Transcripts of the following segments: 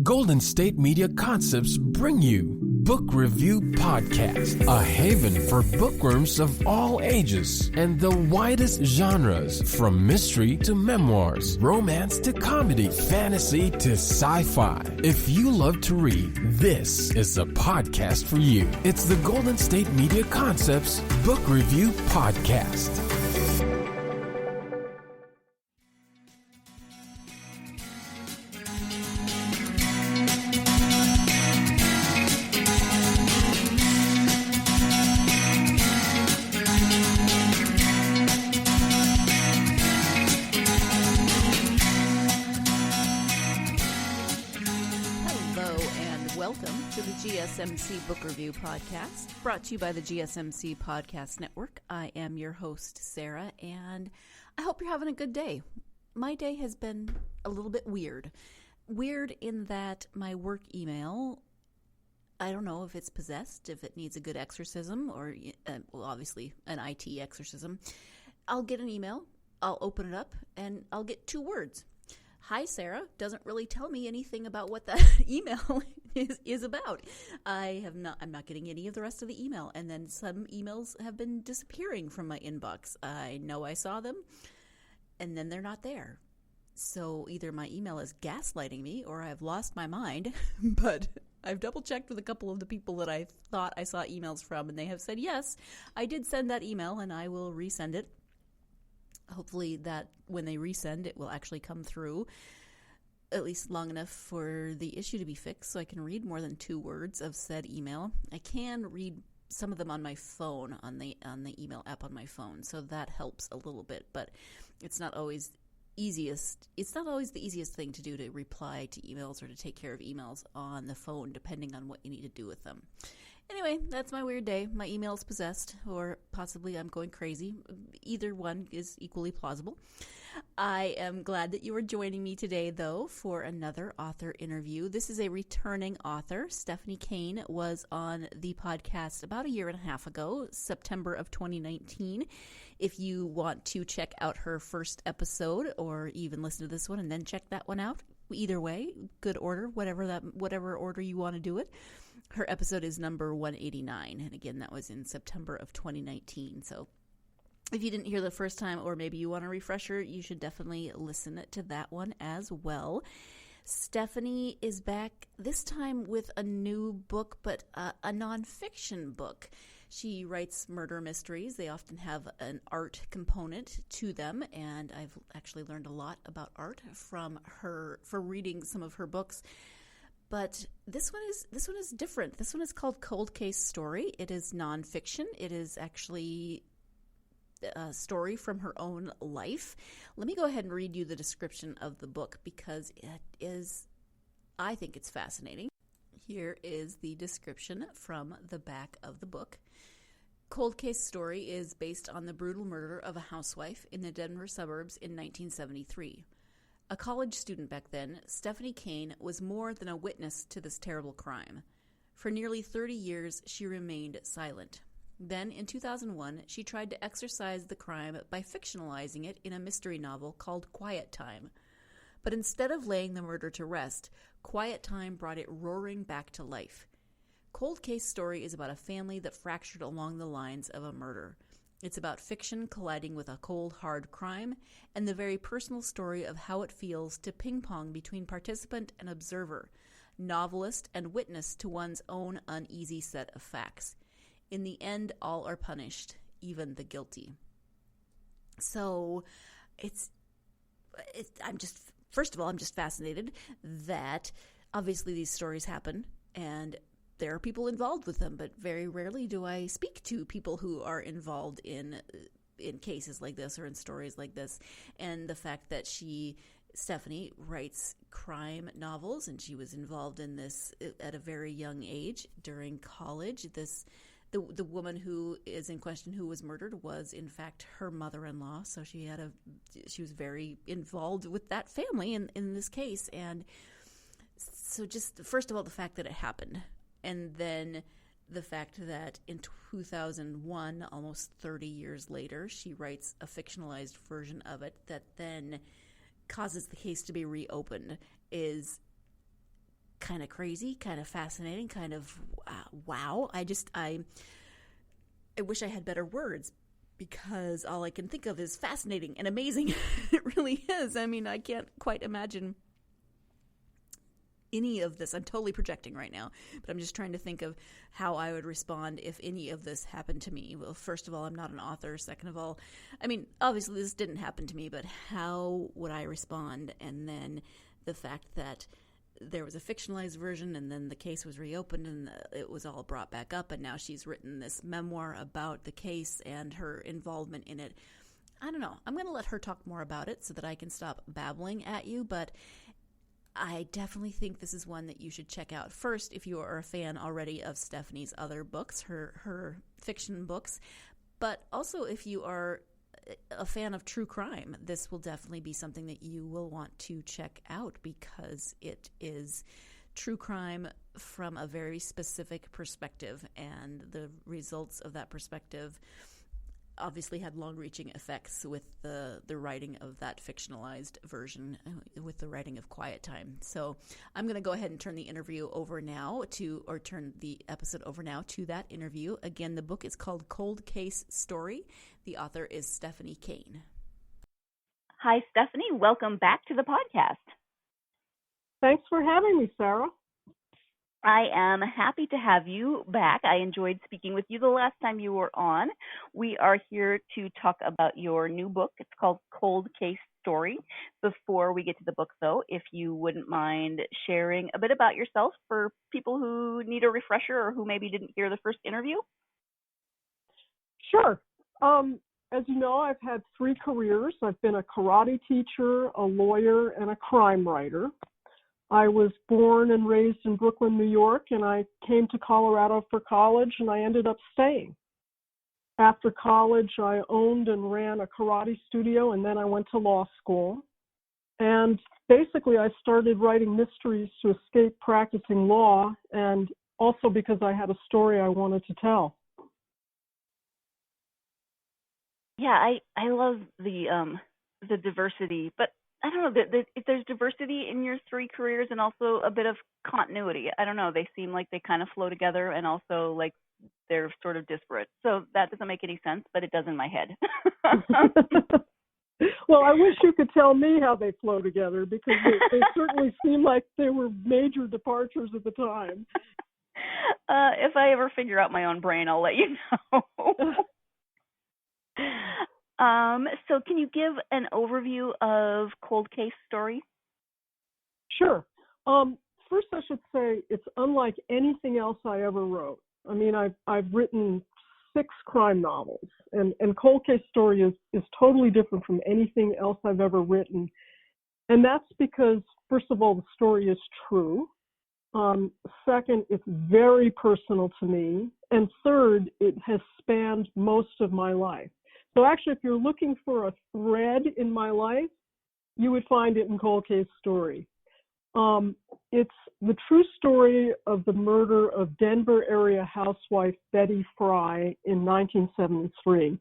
Golden State Media Concepts bring you Book Review Podcast, a haven for bookworms of all ages and the widest genres, from mystery to memoirs, romance to comedy, fantasy to sci-fi. If you love to read, this is the podcast for you. It's the Golden State Media Concepts Book Review Podcast. GSMC Book Review Podcast, brought to you by the GSMC Podcast Network. I am your host, Sarah, and I hope you're having a good day. My day has been a little bit weird. Weird in that my work email, I don't know if it's possessed, if it needs a good exorcism, or, well, obviously an IT exorcism. I'll get an email, I'll open it up, and I'll get 2 words. Hi, Sarah, doesn't really tell me anything about what that email is about. I'm not getting any of the rest of the email, and then some emails have been disappearing from my inbox. I know I saw them, and then they're not there. So either my email is gaslighting me, or I've lost my mind, but I've double-checked with a couple of the people that I thought I saw emails from, and they have said, yes, I did send that email, and I will resend it. Hopefully that when they resend, it will actually come through at least long enough for the issue to be fixed so I can read more than 2 words of said email. I can read some of them on my phone, on the email app on my phone, so that helps a little bit, but it's not always the easiest thing to do, to reply to emails or to take care of emails on the phone, depending on what you need to do with them. Anyway, that's my weird day. My email's possessed, or possibly I'm going crazy. Either one is equally plausible. I am glad that you are joining me today, though, for another author interview. This is a returning author. Stephanie Kane was on the podcast about 1.5 years ago, September of 2019. If you want to check out her first episode, or even listen to this one and then check that one out, either way, good order, whatever order you want to do it. Her episode is number 189, and again, that was in September of 2019. So if you didn't hear the first time, or maybe you want a refresher, you should definitely listen to that one as well. Stephanie is back this time with a new book, but a nonfiction book. She writes murder mysteries. They often have an art component to them, and I've actually learned a lot about art from her for reading some of her books. But this one is different. This one is called Cold Case Story. It is nonfiction. It is actually a story from her own life. Let me go ahead and read you the description of the book, because I think it's fascinating. Here is the description from the back of the book. Cold Case Story is based on the brutal murder of a housewife in the Denver suburbs in 1973. A college student back then, Stephanie Kane was more than a witness to this terrible crime. For nearly 30 years, she remained silent. Then, in 2001, she tried to exorcise the crime by fictionalizing it in a mystery novel called Quiet Time. But instead of laying the murder to rest, Quiet Time brought it roaring back to life. Cold Case Story is about a family that fractured along the lines of a murder. It's about fiction colliding with a cold, hard crime, and the very personal story of how it feels to ping-pong between participant and observer, novelist and witness to one's own uneasy set of facts. In the end, all are punished, even the guilty. So, I'm just fascinated that obviously these stories happen, and there are people involved with them, but very rarely do I speak to people who are involved in cases like this or in stories like this. And the fact that Stephanie writes crime novels, and she was involved in this at a very young age during college. The woman who is in question, who was murdered, was in fact her mother-in-law. So she was very involved with that family in this case. And so just first of all, the fact that it happened. And then the fact that in 2001, almost 30 years later, she writes a fictionalized version of it that then causes the case to be reopened is kind of crazy, kind of fascinating, kind of wow. I wish I had better words, because all I can think of is fascinating and amazing. It really is. I mean, I can't quite imagine any of this. I'm totally projecting right now, but I'm just trying to think of how I would respond if any of this happened to me. Well, first of all, I'm not an author. Second of all, I mean, obviously this didn't happen to me, but how would I respond? And then the fact that there was a fictionalized version, and then the case was reopened, and it was all brought back up, and now she's written this memoir about the case and her involvement in it. I don't know. I'm going to let her talk more about it so that I can stop babbling at you, but I definitely think this is one that you should check out. First, if you are a fan already of Stephanie's other books, her fiction books, but also if you are a fan of true crime, this will definitely be something that you will want to check out, because it is true crime from a very specific perspective, and the results of that perspective obviously had long-reaching effects with the writing of that fictionalized version, with the writing of Quiet Time. So I'm going to go ahead and turn the episode over now to that interview. Again, the book is called Cold Case Story. The author is Stephanie Kane. Hi, Stephanie. Welcome back to the podcast. Thanks for having me, Sarah. I am happy to have you back. I enjoyed speaking with you the last time you were on. We are here to talk about your new book. It's called Cold Case Story. Before we get to the book, though, if you wouldn't mind sharing a bit about yourself for people who need a refresher or who maybe didn't hear the first interview. Sure. As you know, I've had 3 careers. I've been a karate teacher, a lawyer, and a crime writer. I was born and raised in Brooklyn, New York, and I came to Colorado for college, and I ended up staying. After college, I owned and ran a karate studio, and then I went to law school. And basically, I started writing mysteries to escape practicing law, and also because I had a story I wanted to tell. Yeah, I love the diversity, but I don't know, if there's diversity in your 3 careers and also a bit of continuity. I don't know, they seem like they kind of flow together and also like they're sort of disparate. So that doesn't make any sense, but it does in my head. Well, I wish you could tell me how they flow together, because they certainly seem like they were major departures at the time. If I ever figure out my own brain, I'll let you know. So can you give an overview of Cold Case Story? Sure. First, I should say it's unlike anything else I ever wrote. I mean, I've written 6 crime novels, and Cold Case Story is totally different from anything else I've ever written. And that's because, first of all, the story is true. Second, it's very personal to me. And third, it has spanned most of my life. So actually, if you're looking for a thread in my life, you would find it in Cold Case Story. It's the true story of the murder of Denver area housewife Betty Fry in 1973.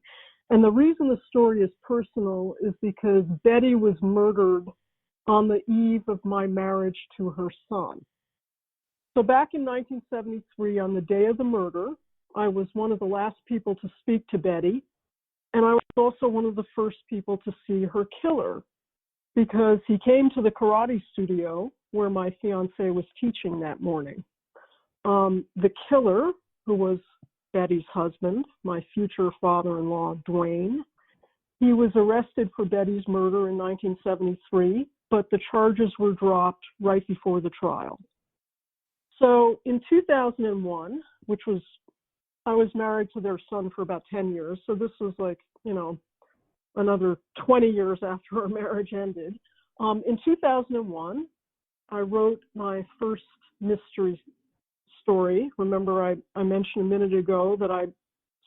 And the reason the story is personal is because Betty was murdered on the eve of my marriage to her son. So back in 1973, on the day of the murder, I was one of the last people to speak to Betty. And I was also one of the first people to see her killer, because he came to the karate studio where my fiance was teaching that morning. The killer, who was Betty's husband, my future father-in-law, Dwayne, he was arrested for Betty's murder in 1973, but the charges were dropped right before the trial. So in 2001, I was married to their son for about 10 years. So this was like, another 20 years after our marriage ended. In 2001, I wrote my first mystery story. Remember, I mentioned a minute ago that I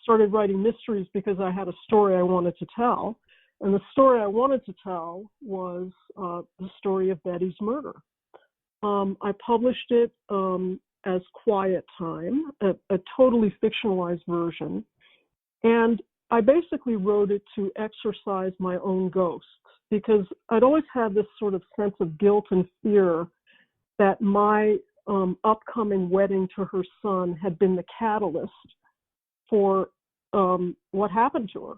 started writing mysteries because I had a story I wanted to tell. And the story I wanted to tell was the story of Betty's murder. I published it as Quiet Time, a totally fictionalized version. And I basically wrote it to exorcise my own ghosts, because I'd always had this sort of sense of guilt and fear that my upcoming wedding to her son had been the catalyst for what happened to her.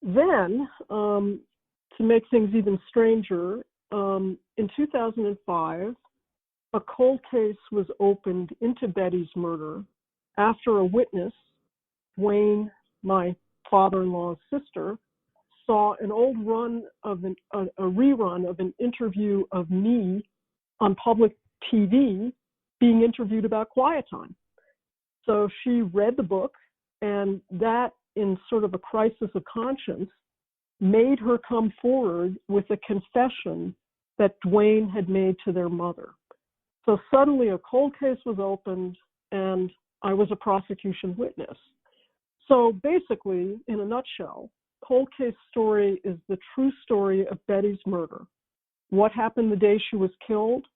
Then, to make things even stranger, in 2005, a cold case was opened into Betty's murder after a witness, Wayne, my father-in-law's sister, saw an old run of a rerun of an interview of me on public TV being interviewed about quiet time. So she read the book, and that, in sort of a crisis of conscience, made her come forward with a confession that Dwayne had made to their mother. So suddenly a cold case was opened, and I was a prosecution witness. So basically, in a nutshell, Cold Case Story is the true story of Betty's murder. What happened the day she was killed,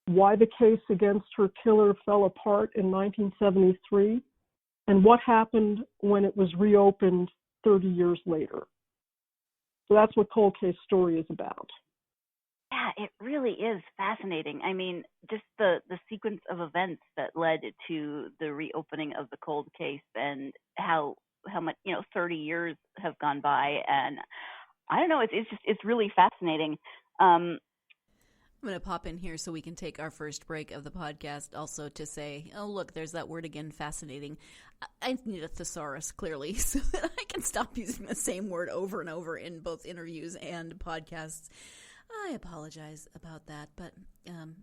why the case against her killer fell apart in 1973, and what happened when it was reopened 30 years later. So that's what Cold Case Story is about. Yeah, it really is fascinating. I mean, just the sequence of events that led to the reopening of the cold case, and how much, 30 years have gone by, and I don't know, it's really fascinating. I'm going to pop in here so we can take our first break of the podcast also to say, oh, look, there's that word again, fascinating. I need a thesaurus, clearly, so that I can stop using the same word over and over in both interviews and podcasts. I apologize about that, but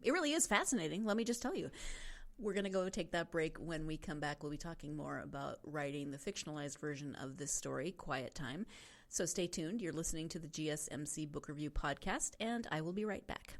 it really is fascinating. Let me just tell you. We're going to go take that break. When we come back, we'll be talking more about writing the fictionalized version of this story, Quiet Time. So stay tuned. You're listening to the GSMC Book Review Podcast, and I will be right back.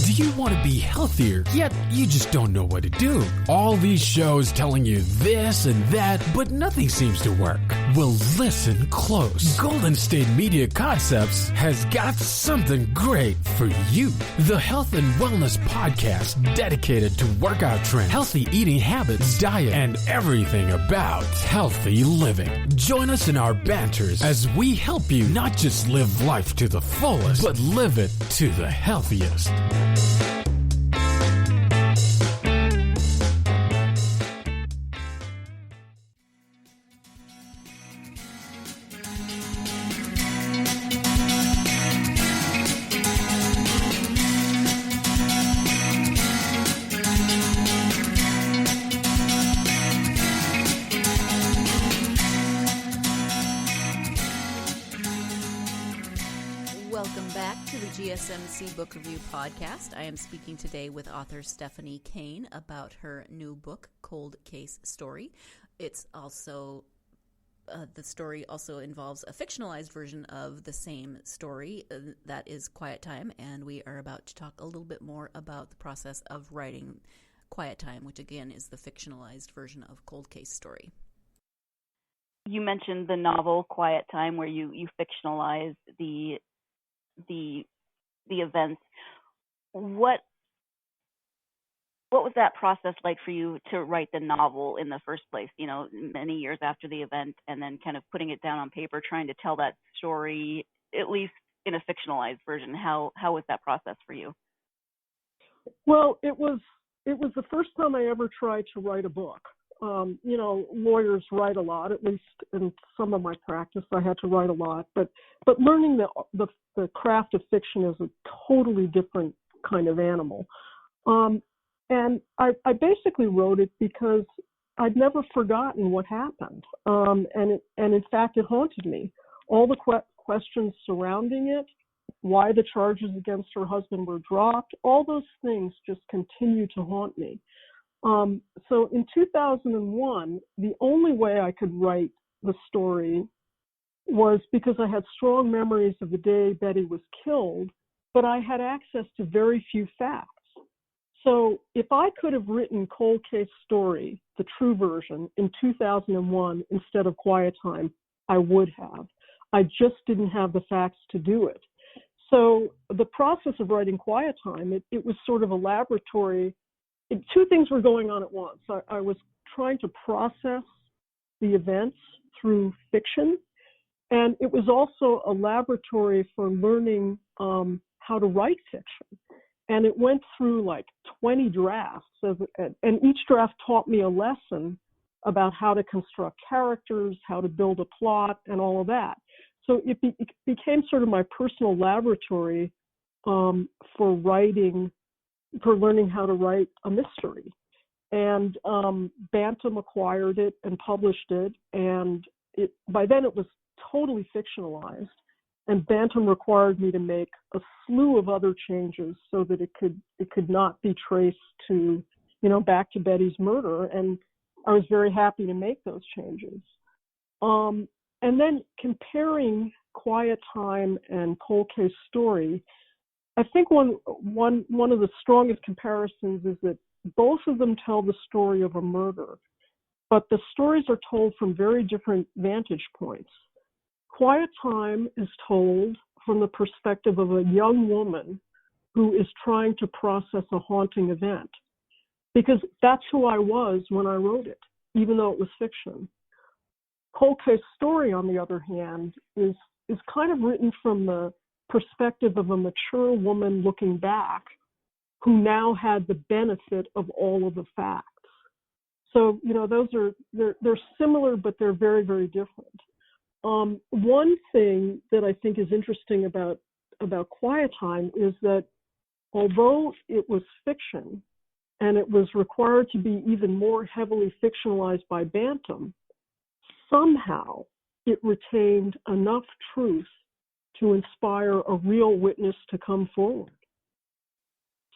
Do you want to be healthier, yet you just don't know what to do? All these shows telling you this and that, but nothing seems to work. Well, listen close. Golden State Media Concepts has got something great for you. The Health and Wellness Podcast, dedicated to workout trends, healthy eating habits, diet, and everything about healthy living. Join us in our banters as we help you not just live life to the fullest, but live it to the healthiest. GSMC Book Review Podcast. I am speaking today with author Stephanie Kane about her new book, Cold Case Story. It's also, the story also involves a fictionalized version of the same story, that is Quiet Time, and we are about to talk a little bit more about the process of writing Quiet Time, which again is the fictionalized version of Cold Case Story. You mentioned the novel Quiet Time, where you fictionalize the events. What was that process like for you to write the novel in the first place, many years after the event, and then kind of putting it down on paper, trying to tell that story, at least in a fictionalized version? How was that process for you? Well, it was the first time I ever tried to write a book. Lawyers write a lot, at least in some of my practice. I had to write a lot, but learning the craft of fiction is a totally different kind of animal. And I basically wrote it because I'd never forgotten what happened. And in fact, it haunted me. All the questions surrounding it, why the charges against her husband were dropped, all those things just continue to haunt me. So in 2001, the only way I could write the story was because I had strong memories of the day Betty was killed, but I had access to very few facts. So if I could have written Cold Case Story, the true version, in 2001 instead of Quiet Time, I would have. I just didn't have the facts to do it. So the process of writing Quiet Time, it was sort of a laboratory. Two things were going on at once. I was trying to process the events through fiction, and it was also a laboratory for learning how to write fiction. And it went through like 20 drafts, and each draft taught me a lesson about how to construct characters, how to build a plot, and all of that. So it became sort of my personal laboratory for learning how to write a mystery. And Bantam acquired it and published it, and by then it was totally fictionalized. And Bantam required me to make a slew of other changes so that it could not be traced to, back to Betty's murder. And I was very happy to make those changes. And then comparing Quiet Time and Cold Case Story, I think one of the strongest comparisons is that both of them tell the story of a murder, but the stories are told from very different vantage points. Quiet Time is told from the perspective of a young woman who is trying to process a haunting event, because that's who I was when I wrote it, even though it was fiction. Cold Case Story, on the other hand, is kind of written from the perspective of a mature woman looking back who now had the benefit of all of the facts. So, they're similar, but they're very, very different. One thing that I think is interesting about Quiet Time is that although it was fiction and it was required to be even more heavily fictionalized by Bantam, somehow it retained enough truth to inspire a real witness to come forward.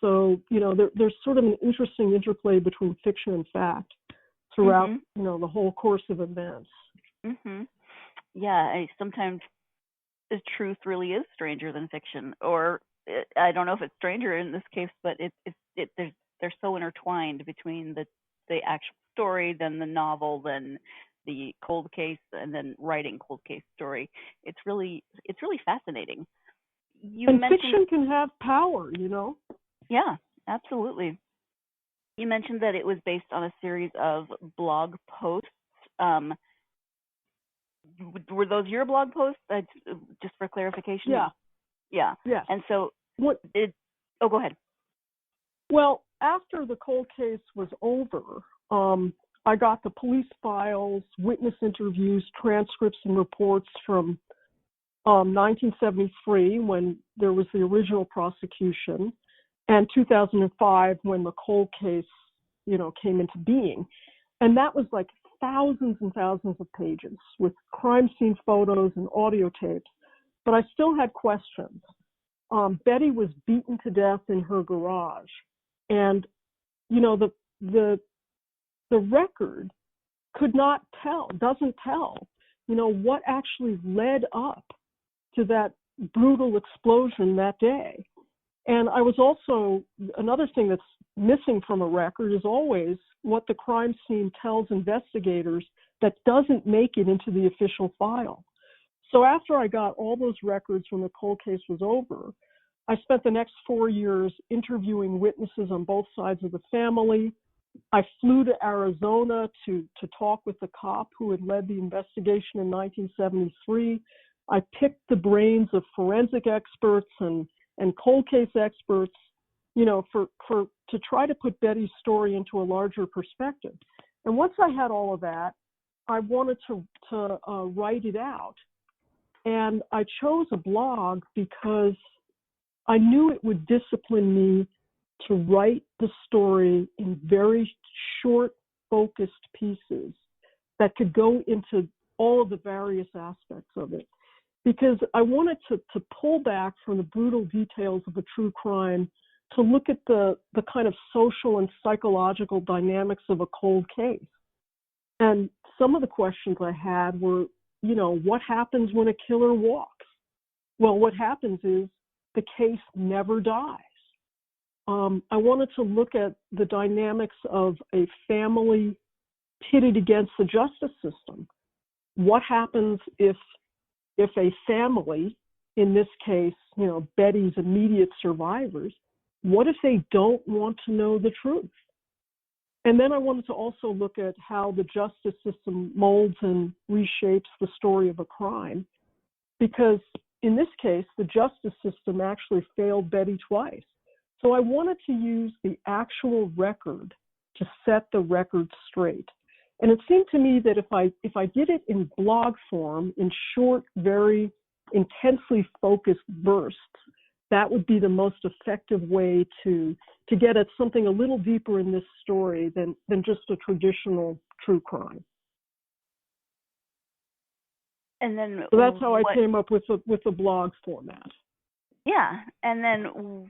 So, there's sort of an interesting interplay between fiction and fact throughout, the whole course of events. Mm-hmm. Yeah, sometimes the truth really is stranger than fiction, or I don't know if it's stranger in this case, but they're so intertwined between the actual story, then the novel, then the cold case, and then writing Cold Case Story. It's really fascinating. Fiction can have power, Yeah, absolutely. You mentioned that it was based on a series of blog posts. Were those your blog posts? Just for clarification. Yeah. Yeah. Yes. And so, go ahead. Well, after the cold case was over, I got the police files, witness interviews, transcripts, and reports from 1973 when there was the original prosecution, and 2005 when the cold case, came into being. And that was like thousands and thousands of pages with crime scene photos and audio tapes. But I still had questions. Betty was beaten to death in her garage. And, the record doesn't tell, what actually led up to that brutal explosion that day. And I was also, another thing that's missing from a record is always what the crime scene tells investigators that doesn't make it into the official file. So after I got all those records when the cold case was over, I spent the next 4 years interviewing witnesses on both sides of the family. I flew to Arizona to talk with the cop who had led the investigation in 1973. I picked the brains of forensic experts and cold case experts, to try to put Betty's story into a larger perspective. And once I had all of that, I wanted to write it out. And I chose a blog because I knew it would discipline me to write the story in very short, focused pieces that could go into all of the various aspects of it. Because I wanted to pull back from the brutal details of a true crime to look at the kind of social and psychological dynamics of a cold case. And some of the questions I had were, what happens when a killer walks? Well, what happens is the case never dies. I wanted to look at the dynamics of a family pitted against the justice system. What happens if a family, in this case, Betty's immediate survivors, what if they don't want to know the truth? And then I wanted to also look at how the justice system molds and reshapes the story of a crime. Because in this case, the justice system actually failed Betty twice. So I wanted to use the actual record to set the record straight. And it seemed to me that if I did it in blog form, in short, very intensely focused bursts, that would be the most effective way to get at something a little deeper in this story than just a traditional true crime. And then so that's how I came up with the blog format. Yeah, and then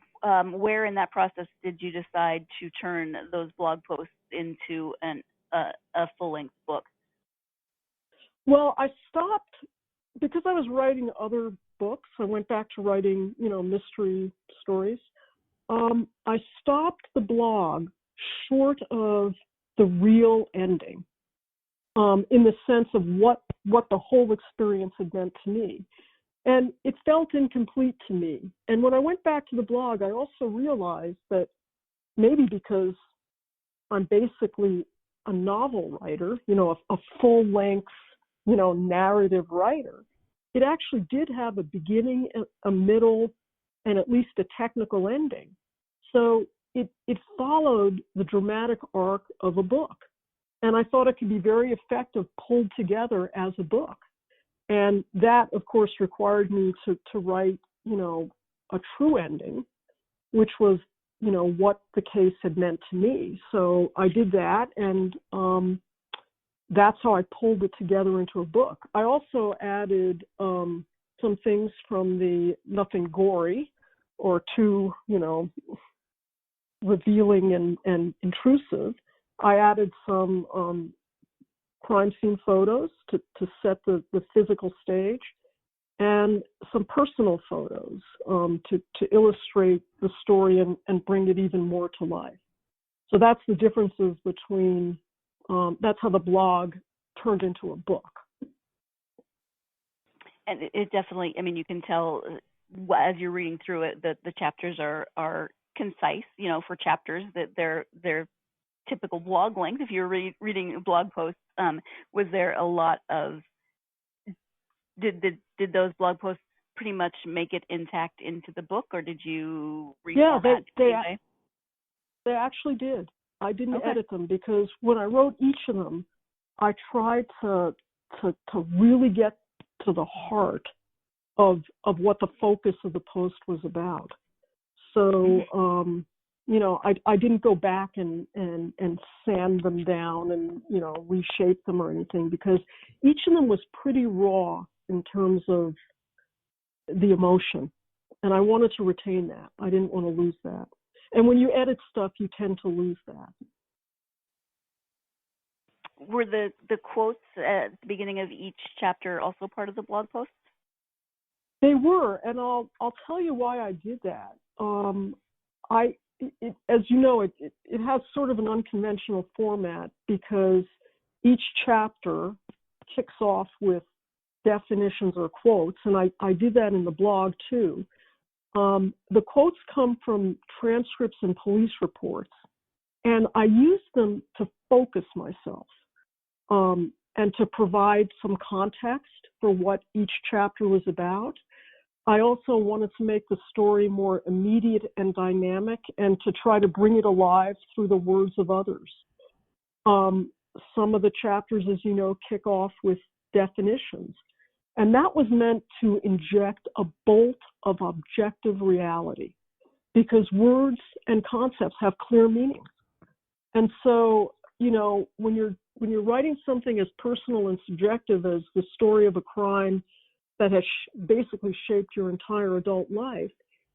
where in that process did you decide to turn those blog posts into a full-length book? Well, I stopped because I was writing other books. I went back to writing, mystery stories. I stopped the blog short of the real ending, in the sense of what the whole experience had meant to me. And it felt incomplete to me. And when I went back to the blog, I also realized that maybe because I'm basically a novel writer, a full-length, narrative writer, it actually did have a beginning, a middle, and at least a technical ending. So it followed the dramatic arc of a book. And I thought it could be very effective pulled together as a book. And that, of course, required me to write, a true ending, which was, what the case had meant to me. So I did that, and that's how I pulled it together into a book. I also added some things from the nothing gory or too, revealing and intrusive. I added some crime scene photos to set the physical stage, and some personal photos to illustrate the story and bring it even more to life. So that's the differences between, that's how the blog turned into a book. And it definitely, you can tell as you're reading through it that the chapters are concise, for chapters, that they're typical blog length. If you're reading blog posts, was there a lot of, did those blog posts pretty much make it intact into the book, or did you reformat anyway? They actually did. I didn't edit them because when I wrote each of them, I tried to really get to the heart of what the focus of the post was about. So, I didn't go back and sand them down and, reshape them or anything, because each of them was pretty raw in terms of the emotion. And I wanted to retain that. I didn't want to lose that. And when you edit stuff, you tend to lose that. Were the quotes at the beginning of each chapter also part of the blog posts? They were, and I'll tell you why I did that. As you know, it has sort of an unconventional format because each chapter kicks off with definitions or quotes, and I did that in the blog too. The quotes come from transcripts and police reports, and I used them to focus myself and to provide some context for what each chapter was about. I also wanted to make the story more immediate and dynamic and to try to bring it alive through the words of others. Some of the chapters, as you know, kick off with definitions. And that was meant to inject a bolt of objective reality because words and concepts have clear meanings. And so, when you're writing something as personal and subjective as the story of a crime that has basically shaped your entire adult life,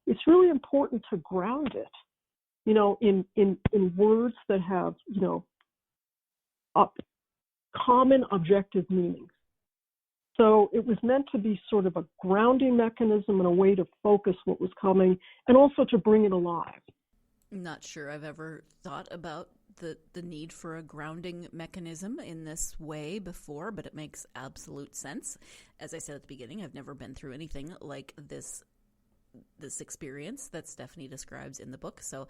it's really important to ground it, in words that have, common objective meanings. So it was meant to be sort of a grounding mechanism and a way to focus what was coming and also to bring it alive. I'm not sure I've ever thought about the need for a grounding mechanism in this way before, but it makes absolute sense. As I said at the beginning, I've never been through anything like this experience that Stephanie describes in the book, so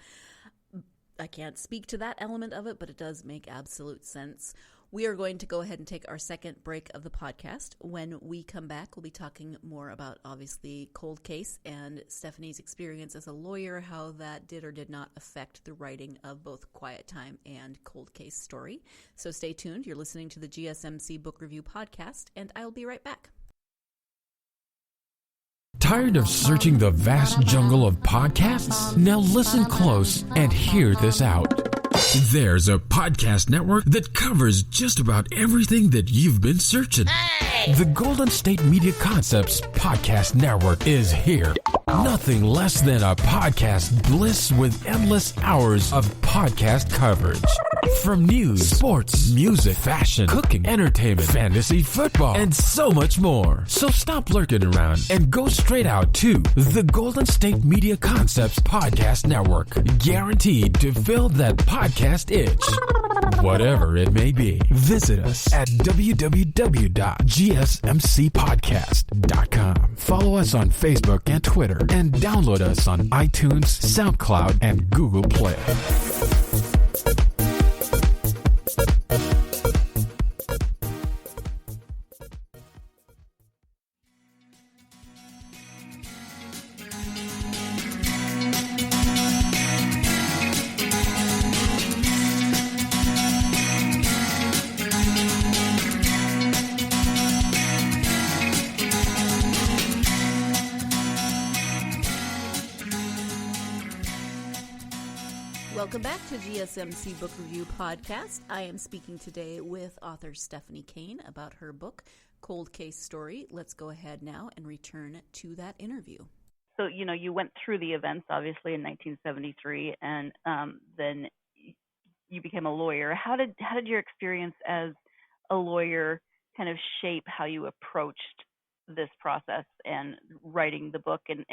I can't speak to that element of it, but it does make absolute sense. We are going to go ahead and take our second break of the podcast. When we come back, we'll be talking more about, obviously, Cold Case and Stephanie's experience as a lawyer, how that did or did not affect the writing of both Quiet Time and Cold Case Story. So stay tuned. You're listening to the GSMC Book Review Podcast, and I'll be right back. Tired of searching the vast jungle of podcasts? Now listen close and hear this out. There's a podcast network that covers just about everything that you've been searching. Hey! The Golden State Media Concepts Podcast Network is here. Nothing less than a podcast bliss with endless hours of podcast coverage. From news, sports, music, fashion, cooking, entertainment, fantasy, football, and so much more. So stop lurking around and go straight out to the Golden State Media Concepts Podcast Network. Guaranteed to fill that podcast itch. Whatever it may be. Visit us at www.gsmcpodcast.com. Follow us on Facebook and Twitter, and download us on iTunes, SoundCloud, and Google Play. Welcome back to GSMC Book Review Podcast. I am speaking today with author Stephanie Kane about her book, Cold Case Story. Let's go ahead now and return to that interview. So, you went through the events, obviously, in 1973, and then you became a lawyer. How did your experience as a lawyer kind of shape how you approached this process and writing the book and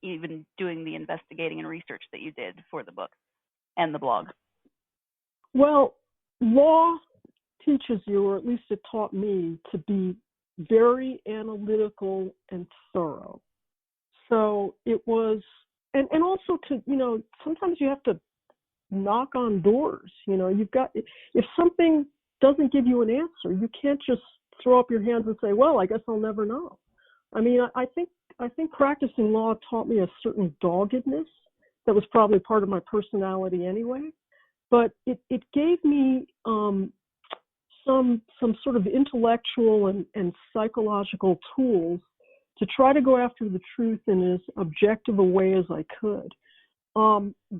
even doing the investigating and research that you did for the book and the blog? Well, law teaches you, or at least it taught me, to be very analytical and thorough. So it was, and also to, sometimes you have to knock on doors. You've got, if something doesn't give you an answer, you can't just throw up your hands and say, well, I guess I'll never know. I mean, I think practicing law taught me a certain doggedness that was probably part of my personality anyway, but it gave me some sort of intellectual and psychological tools to try to go after the truth in as objective a way as I could.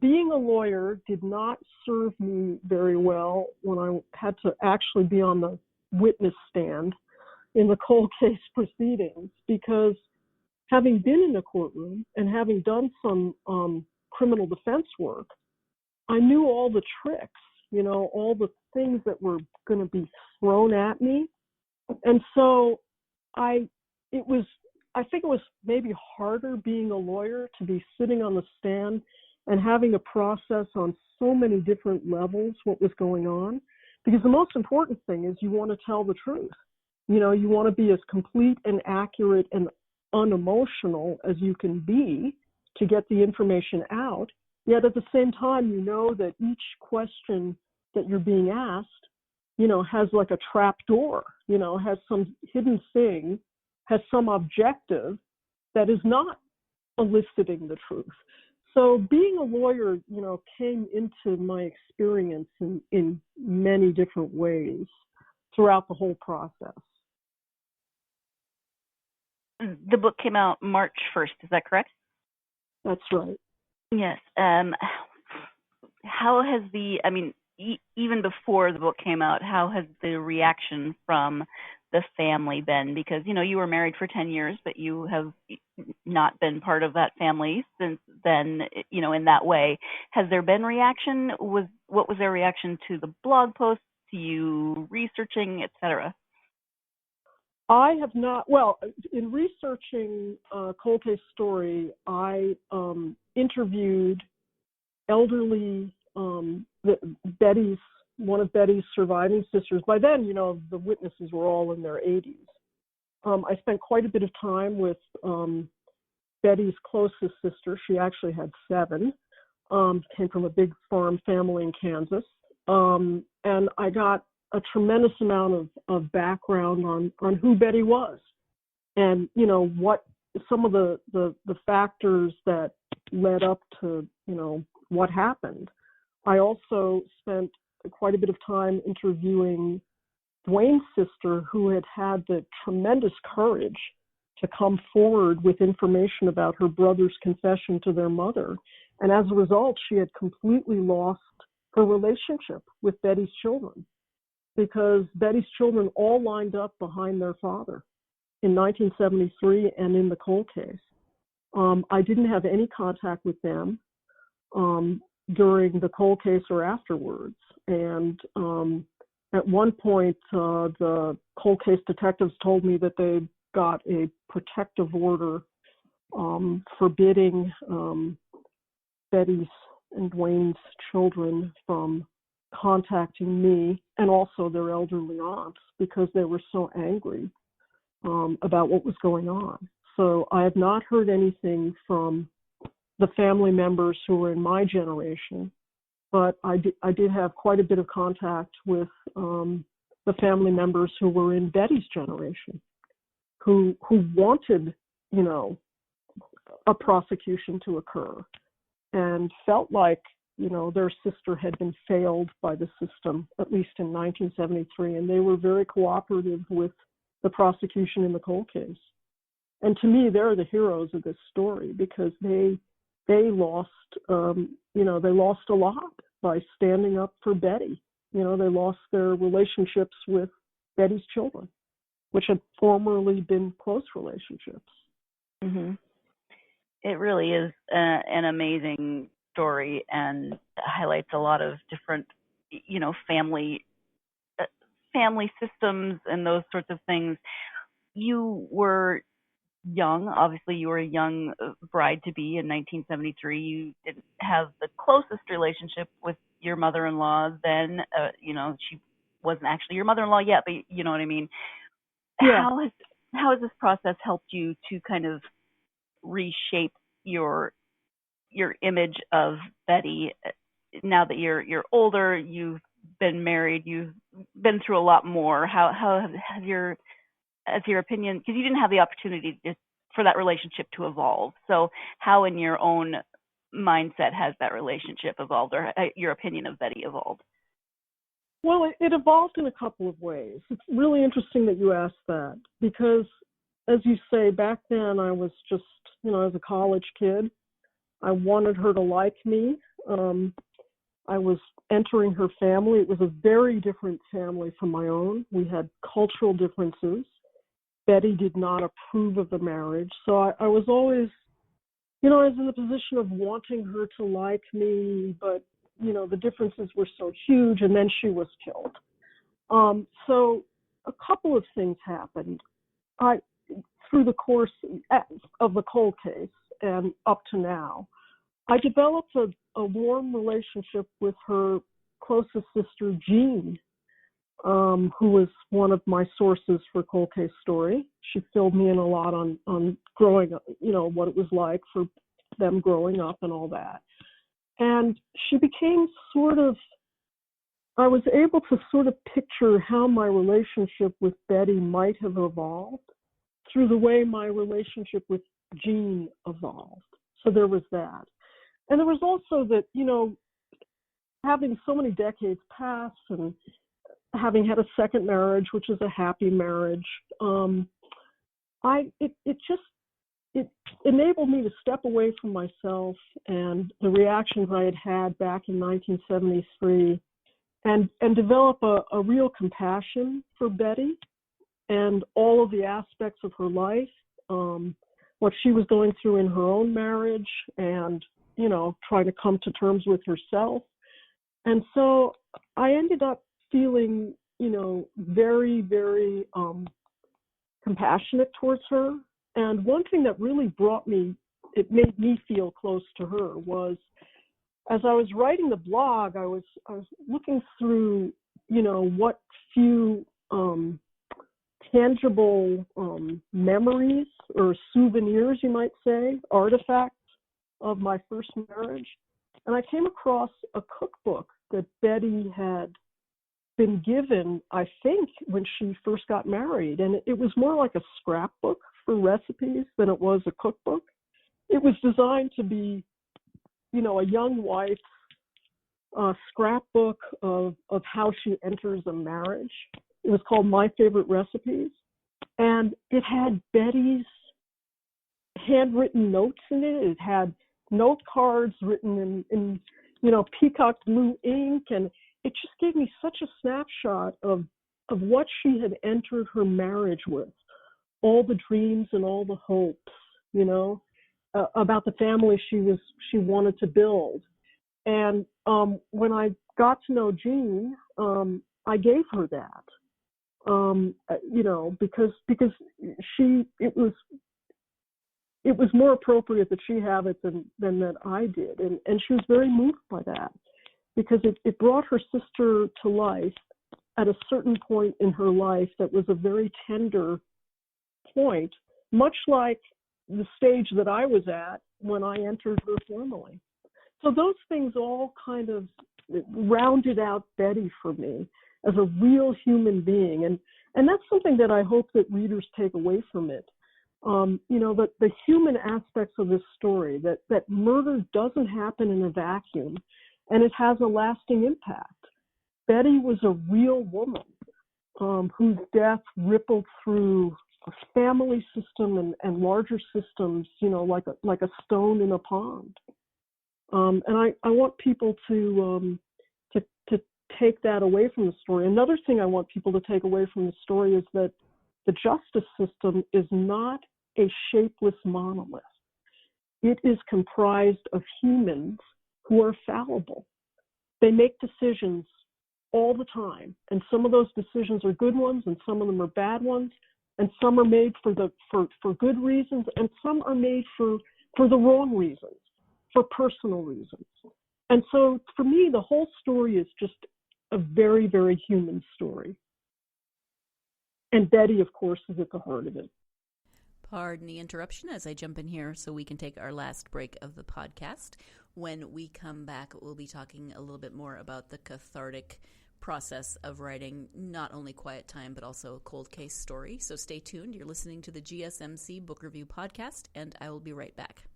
Being a lawyer did not serve me very well when I had to actually be on the witness stand in the cold case proceedings, because having been in the courtroom and having done some criminal defense work, I knew all the tricks, all the things that were going to be thrown at me. And so I think it was maybe harder being a lawyer to be sitting on the stand and having to process on so many different levels what was going on. Because the most important thing is you want to tell the truth. You want to be as complete and accurate and unemotional as you can be to get the information out. Yet at the same time, that each question that you're being asked, has like a trap door, has some hidden thing, has some objective that is not eliciting the truth. So being a lawyer, came into my experience in many different ways throughout the whole process. The book came out March 1st, is that correct? That's right. Yes. How has even before the book came out, how has the reaction from the family been? Because, you were married for 10 years, but you have not been part of that family since then, in that way. Has there been reaction? What was their reaction to the blog posts, to you researching, et cetera? I have not, well, in researching Cold Case Story, I interviewed elderly, one of Betty's surviving sisters. By then, the witnesses were all in their 80s. I spent quite a bit of time with Betty's closest sister. She actually had 7, came from a big farm family in Kansas. And I got a tremendous amount of background on who Betty was, and what some of the factors that led up to what happened. I also spent quite a bit of time interviewing Dwayne's sister, who had the tremendous courage to come forward with information about her brother's confession to their mother. And as a result, she had completely lost her relationship with Betty's children, because Betty's children all lined up behind their father in 1973 and in the cold case. I didn't have any contact with them during the cold case or afterwards. And at one point, the cold case detectives told me that they got a protective order forbidding Betty's and Dwayne's children from contacting me and also their elderly aunts, because they were so angry about what was going on. So I have not heard anything from the family members who were in my generation, but I did have quite a bit of contact with the family members who were in Betty's generation, who wanted, a prosecution to occur, and felt like, their sister had been failed by the system, at least in 1973, and they were very cooperative with the prosecution in the cold case. And to me, they're the heroes of this story, because they lost, they lost a lot by standing up for Betty. They lost their relationships with Betty's children, which had formerly been close relationships. Mm-hmm. It really is an amazing story, and highlights a lot of different, family systems and those sorts of things. You were young. Obviously, you were a young bride-to-be in 1973. You didn't have the closest relationship with your mother-in-law then. She wasn't actually your mother-in-law yet, but you know what I mean. Yeah. How has this process helped you to kind of reshape your image of Betty now that you're older, you've been married, you've been through a lot more? How has your opinion, because you didn't have the opportunity for that relationship to evolve, so how in your own mindset has that relationship evolved, or your opinion of Betty evolved? Well, it evolved in a couple of ways. It's really interesting that you asked that, because as you say, back then I was just, as a college kid, I wanted her to like me. I was entering her family. It was a very different family from my own. We had cultural differences. Betty did not approve of the marriage. So I was always, I was in the position of wanting her to like me, but, the differences were so huge, and then she was killed. So a couple of things happened. Through the course of the cold case and up to now, I developed a warm relationship with her closest sister, Jean, who was one of my sources for Cold Case Story. She filled me in a lot on growing up, what it was like for them growing up and all that. And she became I was able to sort of picture how my relationship with Betty might have evolved through the way my relationship with Jean evolved. So there was that. And there was also that, having so many decades pass and having had a second marriage, which is a happy marriage, it enabled me to step away from myself and the reactions I had back in 1973 and develop a real compassion for Betty and all of the aspects of her life, what she was going through in her own marriage, and, trying to come to terms with herself. And so I ended up feeling, very, very compassionate towards her. And one thing that really it made me feel close to her was, as I was writing the blog, I was looking through, what few tangible memories or souvenirs, you might say, artifacts of my first marriage. And I came across a cookbook that Betty had been given, I think, when she first got married. And it was more like a scrapbook for recipes than it was a cookbook. It was designed to be, a young wife's scrapbook of how she enters a marriage. It was called My Favorite Recipes. And it had Betty's handwritten notes in it. It had note cards written in peacock blue ink. And it just gave me such a snapshot of what she had entered her marriage with, all the dreams and all the hopes, about the family she wanted to build. And when I got to know Jean, I gave her that, because it was more appropriate that she have it than that I did, and she was very moved by that, because it brought her sister to life at a certain point in her life that was a very tender point, much like the stage that I was at when I entered her family. So those things all kind of rounded out Betty for me as a real human being, and that's something that I hope that readers take away from it. That the human aspects of this story, that murder doesn't happen in a vacuum, and it has a lasting impact. Betty was a real woman whose death rippled through a family system and larger systems, like a stone in a pond. And I want people to take that away from the story. Another thing I want people to take away from the story is that the justice system is not a shapeless monolith. It is comprised of humans who are fallible. They make decisions all the time, and some of those decisions are good ones, and some of them are bad ones, and some are made for good reasons, and some are made for the wrong reasons, for personal reasons. And so for me, the whole story is just a very, very human story. And Betty, of course, is at the heart of it. Pardon the interruption as I jump in here so we can take our last break of the podcast. When we come back, we'll be talking a little bit more about the cathartic process of writing not only Quiet Time, but also a cold case story. So stay tuned. You're listening to the GSMC Book Review Podcast, and I will be right back.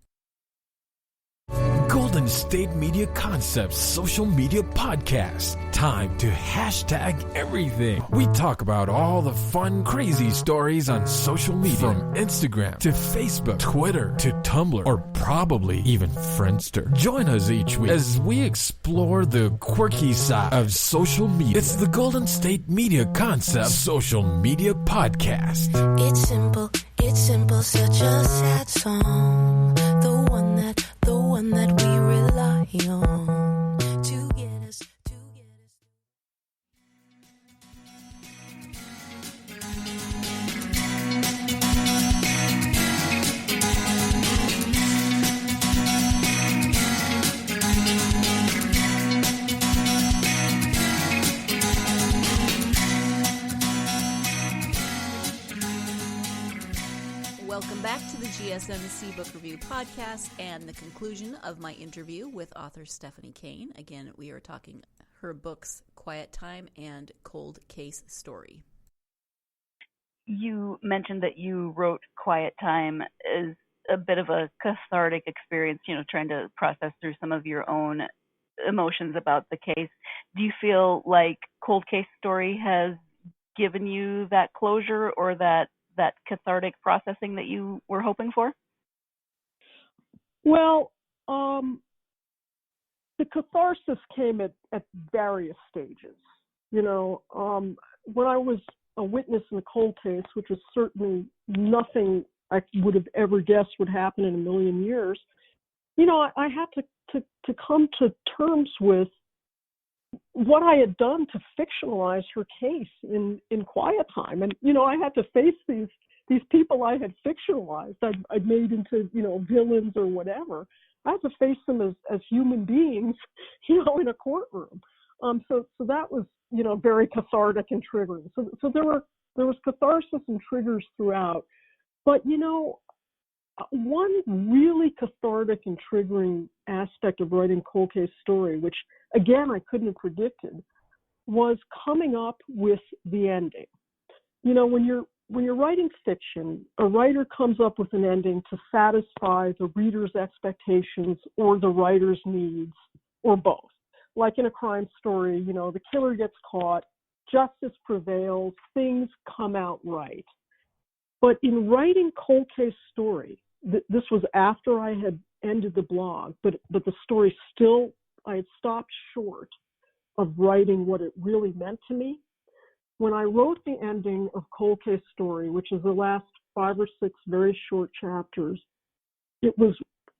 Golden State Media Concepts social media podcast. Time to hashtag everything. We talk about all the fun, crazy stories on social media, from Instagram to Facebook, Twitter to Tumblr, or probably even Friendster. Join us each week as we explore the quirky side of social media. It's the Golden State Media Concepts social media podcast. It's simple, such a sad song. The one that we rely on to get us. Welcome back to the GSMC Book Review Podcast and the conclusion of my interview with author Stephanie Kane. Again, we are talking her books, Quiet Time and Cold Case Story. You mentioned that you wrote Quiet Time as a bit of a cathartic experience, trying to process through some of your own emotions about the case. Do you feel like Cold Case Story has given you that closure or that cathartic processing that you were hoping for? Well, the catharsis came at various stages. When I was a witness in the cold case, which was certainly nothing I would have ever guessed would happen in a million years, I had to come to terms with what I had done to fictionalize her case in Quiet Time. And, I had to face these people I had fictionalized, I'd made into, villains or whatever. I had to face them as human beings, in a courtroom. So that was, very cathartic and triggering. So there was catharsis and triggers throughout. But, one really cathartic and triggering aspect of writing Cold Case Story, which, again, I couldn't have predicted, was coming up with the ending. You know, when you're writing fiction, a writer comes up with an ending to satisfy the reader's expectations or the writer's needs, or both. Like in a crime story, you know, the killer gets caught, justice prevails, things come out right. But in writing Cold Case Story, this was after I had ended the blog, but the story still, I had stopped short of writing what it really meant to me. When I wrote the ending of Cold Case Story, which is the last 5 or 6 very short chapters, it was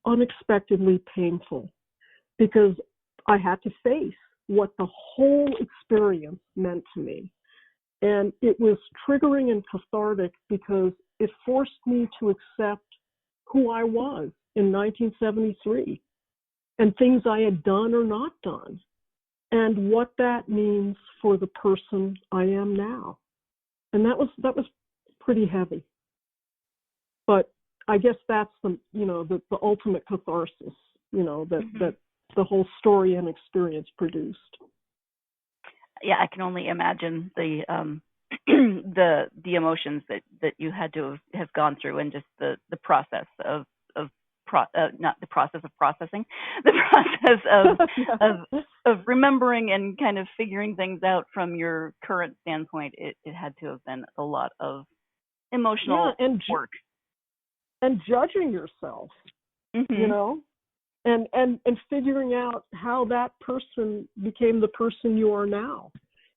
unexpectedly painful because I had to face what the whole experience meant to me. And it was triggering and cathartic because it forced me to accept who I was in 1973 and things I had done or not done, and what that means for the person I am now. And that was pretty heavy. But I guess that's the ultimate catharsis, you know, that the whole story and experience produced. Yeah, I can only imagine the the emotions that you had to have gone through, and just the process of not the process of processing, the process of remembering and kind of figuring things out from your current standpoint. It had to have been a lot of emotional work. And judging yourself, you know, and figuring out how that person became the person you are now,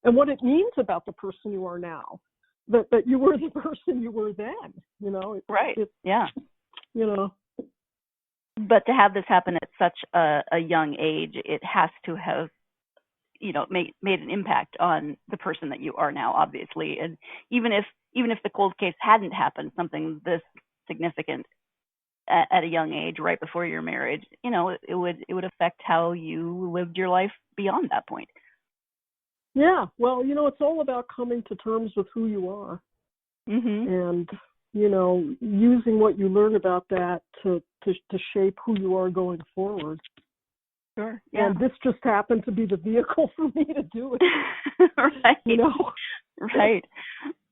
and what it means about the person you are now, that you were the person you were then, you know. You know. But to have this happen at such a young age, it has to have, you know, made an impact on the person that you are now, obviously. And even if the cold case hadn't happened, something this significant at a young age, right before your marriage, you know, it would affect how you lived your life beyond that point. Yeah, well, you know, it's all about coming to terms with who you are, and, you know, using what you learn about that to shape who you are going forward. Sure. Yeah. And this just happened to be the vehicle for me to do it. Right. You know. Right.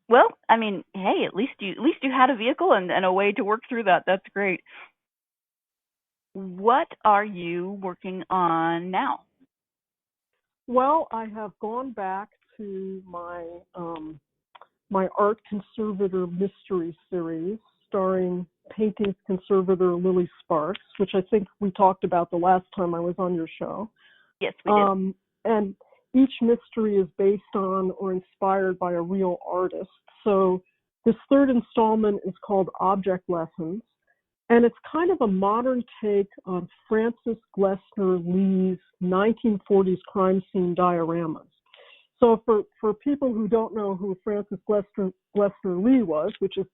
Well, I mean, hey, at least you had a vehicle and a way to work through that. That's great. What are you working on now? Well, I have gone back to my my art conservator mystery series, starring paintings conservator Lily Sparks, which I think we talked about the last time I was on your show. Yes, we did. And each mystery is based on or inspired by a real artist. So this third installment is called Object Lessons, and it's kind of a modern take on Francis Glessner Lee's 1940s crime scene dioramas. So for people who don't know who Francis Glessner Lee was, which is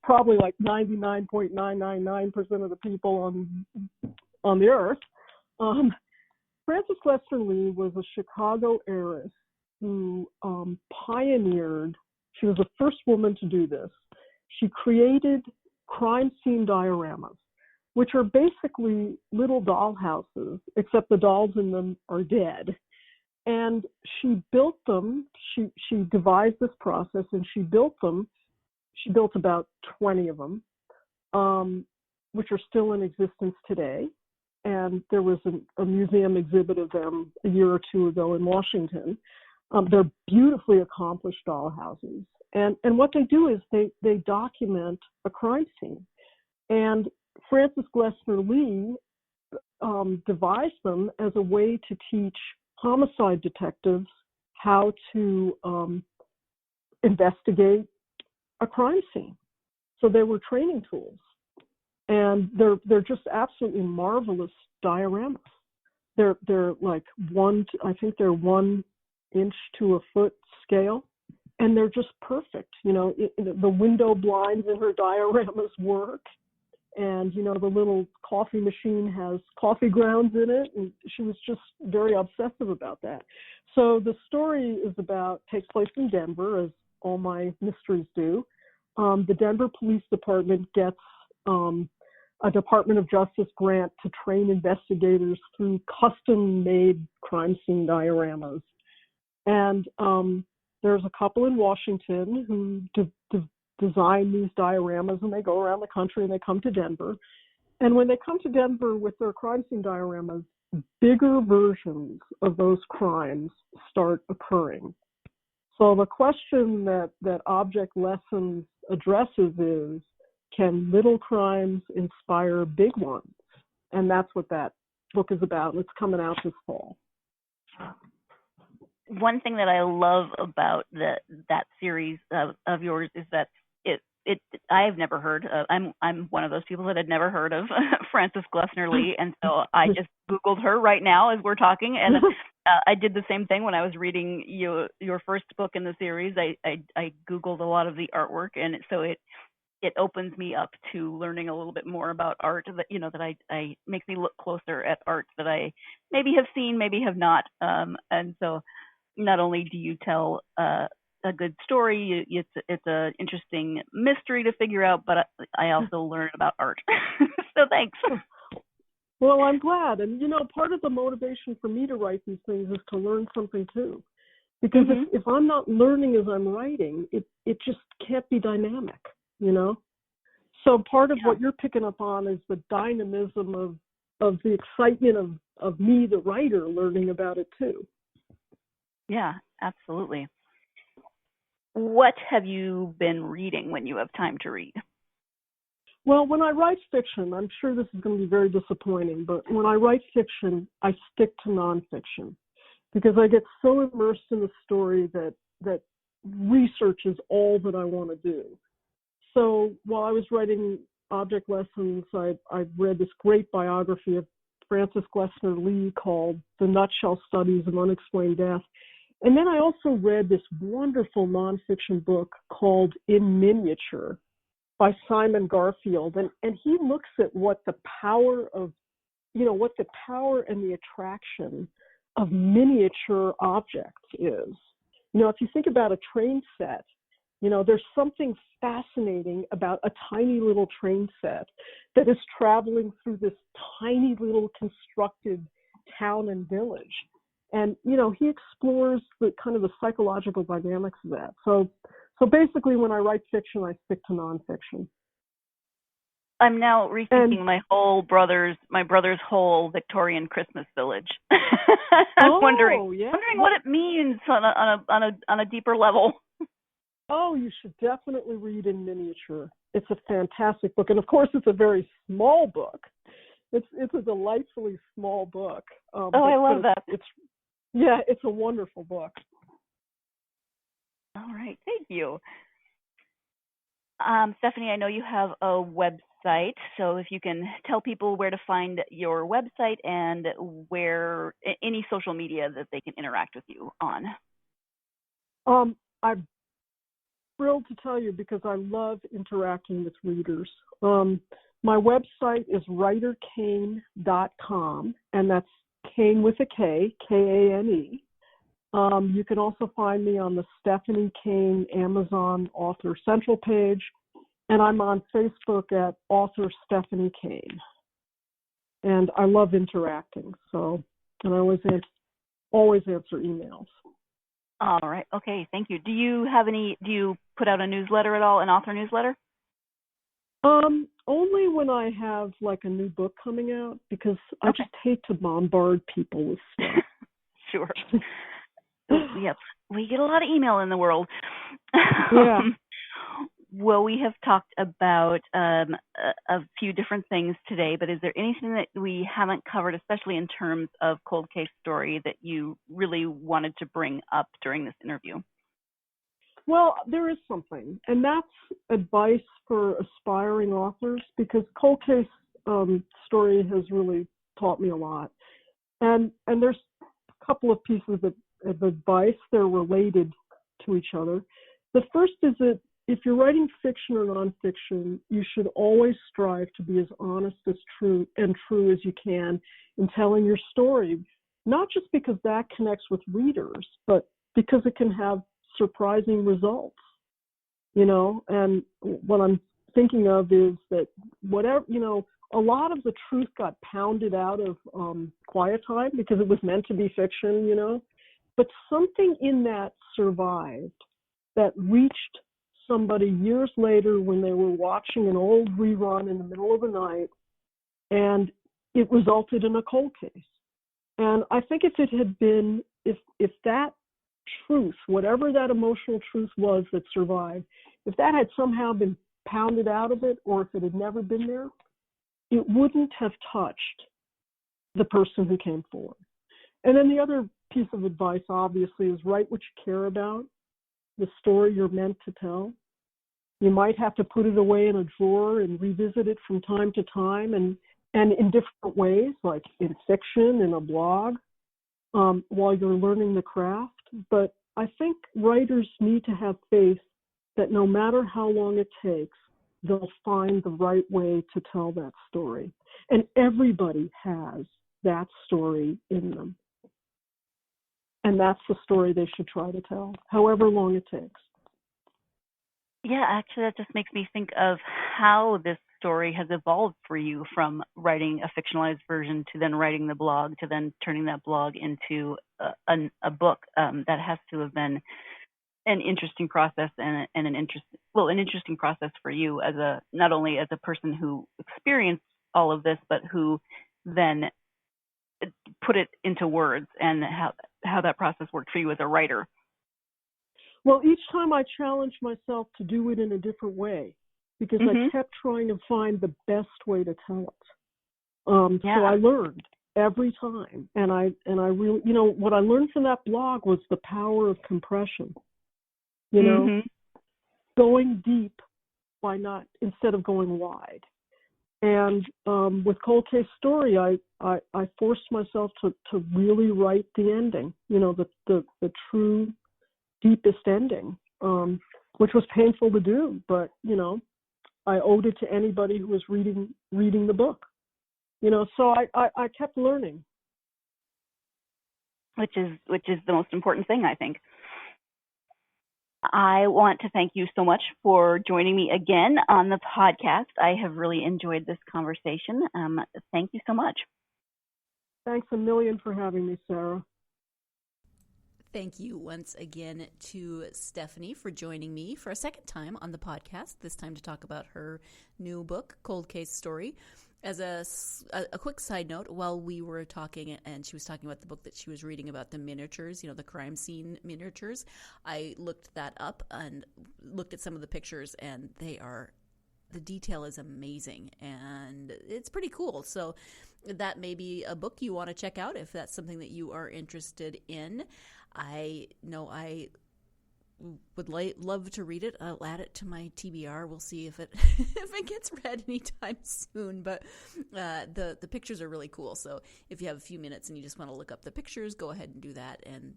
probably like 99.999% of the people on the earth, Francis Glessner Lee was a Chicago heiress who pioneered. She was the first woman to do this. She created crime scene dioramas, which are basically little doll houses, except the dolls in them are dead. And she built them. She devised this process, and she built them. She built about 20 of them, which are still in existence today. And there was a museum exhibit of them a year or two ago in Washington. They're beautifully accomplished doll houses. And what they do is they document a crime scene. And Francis Glessner Lee devised them as a way to teach homicide detectives how to investigate a crime scene. So they were training tools. And they're just absolutely marvelous dioramas. They're like I think they're 1 inch to a foot scale, and they're just perfect. You know, the window blinds in her dioramas work, and you know the little coffee machine has coffee grounds in it, and she was just very obsessive about that. So the story takes place in Denver, as all my mysteries do. The Denver Police Department gets a Department of Justice grant to train investigators through custom-made crime scene dioramas. And there's a couple in Washington who design these dioramas, and they go around the country and they come to Denver. And when they come to Denver with their crime scene dioramas, bigger versions of those crimes start occurring. So the question that Object Lessons addresses is, can little crimes inspire big ones? And that's what that book is about, and it's coming out this fall. One thing that I love about that series of yours is that I've never heard of, I'm one of those people that had never heard of Frances Glessner Lee, and so I just Googled her right now as we're talking, and I did the same thing when I was reading your first book in the series. I Googled a lot of the artwork, and so it opens me up to learning a little bit more about art that, that I makes me look closer at art that I maybe have seen, maybe have not, and so not only do you tell a good story, it's an interesting mystery to figure out, but I also learn about art. So thanks. Well, I'm glad. And, part of the motivation for me to write these things is to learn something too. Because if I'm not learning as I'm writing, it just can't be dynamic, So part of what you're picking up on is the dynamism of the excitement of me, the writer, learning about it too. Yeah, absolutely. What have you been reading when you have time to read? Well, when I write fiction, I'm sure this is going to be very disappointing, but when I write fiction, I stick to nonfiction because I get so immersed in the story that research is all that I want to do. So while I was writing Object Lessons, I read this great biography of Frances Glessner Lee called The Nutshell Studies of Unexplained Death. And then I also read this wonderful nonfiction book called In Miniature by Simon Garfield. And he looks at what the power of, what the power and the attraction of miniature objects is. If you think about a train set, there's something fascinating about a tiny little train set that is traveling through this tiny little constructed town and village. And, he explores the kind of the psychological dynamics of that. So basically when I write fiction, I stick to nonfiction. I'm now rethinking my brother's whole Victorian Christmas village. I'm wondering what it means on a deeper level. Oh, you should definitely read In Miniature. It's a fantastic book, and of course, it's a very small book. It's a delightfully small book. I love that. It's a wonderful book. All right, thank you. Stephanie, I know you have a website, so if you can tell people where to find your website and where any social media that they can interact with you on. I'm thrilled to tell you because I love interacting with readers. My website is writerkane.com, and that's Kane with a K, Kane. You can also find me on the Stephanie Kane Amazon Author Central page, and I'm on Facebook at Author Stephanie Kane. And I love interacting, and I always answer emails. All right. Okay. Thank you. Do you put out a newsletter at all, an author newsletter? Only when I have like a new book coming out, because I just hate to bombard people with stuff. Sure. Yep. We get a lot of email in the world. Yeah. Well, we have talked about a few different things today, but is there anything that we haven't covered, especially in terms of Cold Case Story, that you really wanted to bring up during this interview? Well, there is something, and that's advice for aspiring authors, because Cold Case Story has really taught me a lot. And there's a couple of pieces of advice. They're related to each other. The first is that if you're writing fiction or nonfiction, you should always strive to be as honest as true as you can in telling your story, not just because that connects with readers, but because it can have surprising results, and what I'm thinking of is that a lot of the truth got pounded out of Quiet Time because it was meant to be fiction, but something in that survived that reached somebody years later when they were watching an old rerun in the middle of the night, and it resulted in a cold case. And I think if it had been, if that truth, whatever that emotional truth was that survived, if that had somehow been pounded out of it, or if it had never been there, it wouldn't have touched the person who came forward. And then the other piece of advice, obviously, is write what you care about, the story you're meant to tell. You might have to put it away in a drawer and revisit it from time to time, and in different ways, like in fiction, in a blog, while you're learning the craft. But I think writers need to have faith that no matter how long it takes, they'll find the right way to tell that story. And everybody has that story in them. And that's the story they should try to tell, however long it takes. Yeah, actually, that just makes me think of how this story has evolved for you from writing a fictionalized version to then writing the blog to then turning that blog into a book. That has to have been an interesting process and an interesting process for you as not only as a person who experienced all of this, but who then put it into words, and how that process worked for you as a writer. Well, each time I challenged myself to do it in a different way, because I kept trying to find the best way to tell it. So I learned every time, and I really, what I learned from that blog was the power of compression. Going deep instead of going wide. And with Cold Case Story, I forced myself to really write the ending, the true deepest ending, which was painful to do, but I owed it to anybody who was reading the book. So I kept learning, which is the most important thing, I think. I want to thank you so much for joining me again on the podcast. I have really enjoyed this conversation. Thank you so much. Thanks a million for having me, Sarah. Thank you once again to Stephanie for joining me for a second time on the podcast, this time to talk about her new book, Cold Case Story. As a quick side note, while we were talking and she was talking about the book that she was reading about the miniatures, the crime scene miniatures, I looked that up and looked at some of the pictures, and the detail is amazing and it's pretty cool. So that may be a book you want to check out if that's something that you are interested in. I know I would love to read it. I'll add it to my TBR. We'll see if it gets read anytime soon. But the pictures are really cool. So if you have a few minutes and you just want to look up the pictures, go ahead and do that and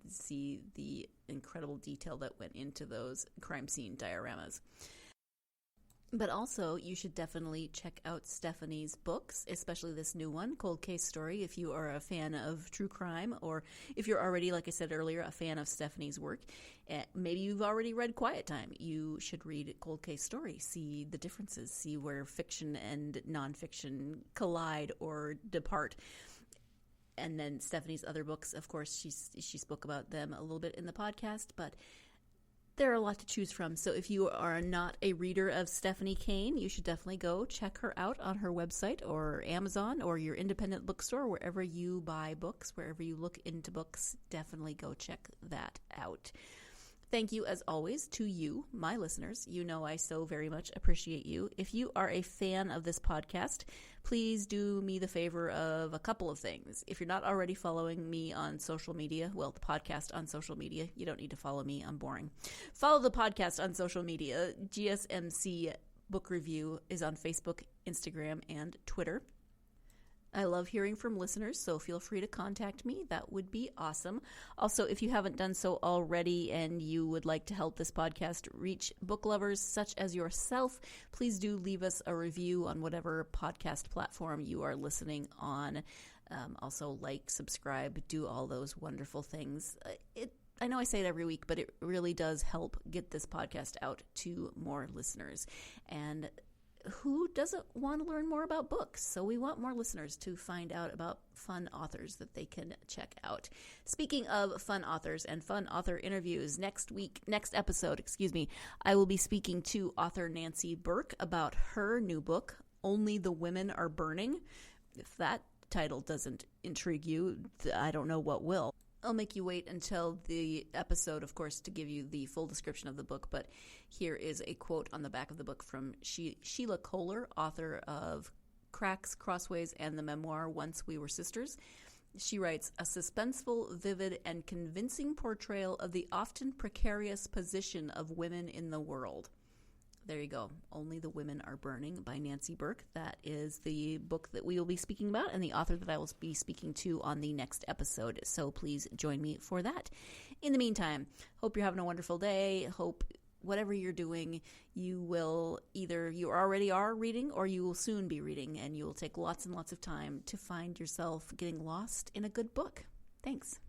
see the incredible detail that went into those crime scene dioramas. But also, you should definitely check out Stephanie's books, especially this new one, Cold Case Story, if you are a fan of true crime, or if you're already, like I said earlier, a fan of Stephanie's work. Maybe you've already read Quiet Time. You should read Cold Case Story, see the differences, see where fiction and nonfiction collide or depart. And then Stephanie's other books, of course, she spoke about them a little bit in the podcast, but there are a lot to choose from. So if you are not a reader of Stephanie Kane, you should definitely go check her out on her website or Amazon or your independent bookstore, wherever you buy books, wherever you look into books. Definitely go check that out. Thank you, as always, to you, my listeners. You know I so very much appreciate you. If you are a fan of this podcast, please do me the favor of a couple of things. If you're not already following me on social media, well, the podcast on social media, you don't need to follow me. I'm boring. Follow the podcast on social media. GSMC Book Review is on Facebook, Instagram, and Twitter. I love hearing from listeners, so feel free to contact me. That would be awesome. Also, if you haven't done so already and you would like to help this podcast reach book lovers such as yourself, please do leave us a review on whatever podcast platform you are listening on. Also, like, subscribe, do all those wonderful things. I know I say it every week, but it really does help get this podcast out to more listeners. And who doesn't want to learn more about books? So we want more listeners to find out about fun authors that they can check out. Speaking of fun authors and fun author interviews, next episode, I will be speaking to author Nancy Burke about her new book, Only the Women Are Burning. If that title doesn't intrigue you, I don't know what will. I'll make you wait until the episode, of course, to give you the full description of the book, but here is a quote on the back of the book from Sheila Kohler, author of Cracks, Crossways, and the memoir Once We Were Sisters. She writes, a suspenseful, vivid, and convincing portrayal of the often precarious position of women in the world. There you go. Only the Women Are Burning by Nancy Burke. That is the book that we will be speaking about and the author that I will be speaking to on the next episode. So please join me for that. In the meantime, hope you're having a wonderful day. Hope whatever you're doing, you already are reading or you will soon be reading, and you will take lots and lots of time to find yourself getting lost in a good book. Thanks.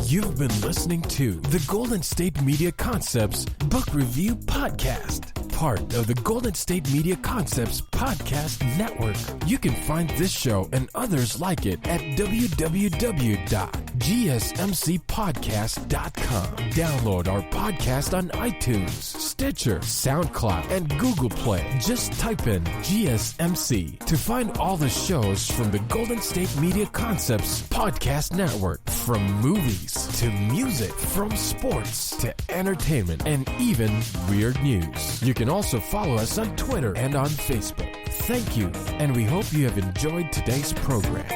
You've been listening to the Golden State Media Concepts Book Review Podcast, part of the Golden State Media Concepts Podcast Network. You can find this show and others like it at www.gsmcpodcast.com. Download our podcast on iTunes, Stitcher, SoundCloud, and Google Play. Just type in GSMC to find all the shows from the Golden State Media Concepts Podcast Network, from movies to music, from sports to entertainment, and even weird news. You can also follow us on Twitter and on Facebook. Thank you, and we hope you have enjoyed today's program.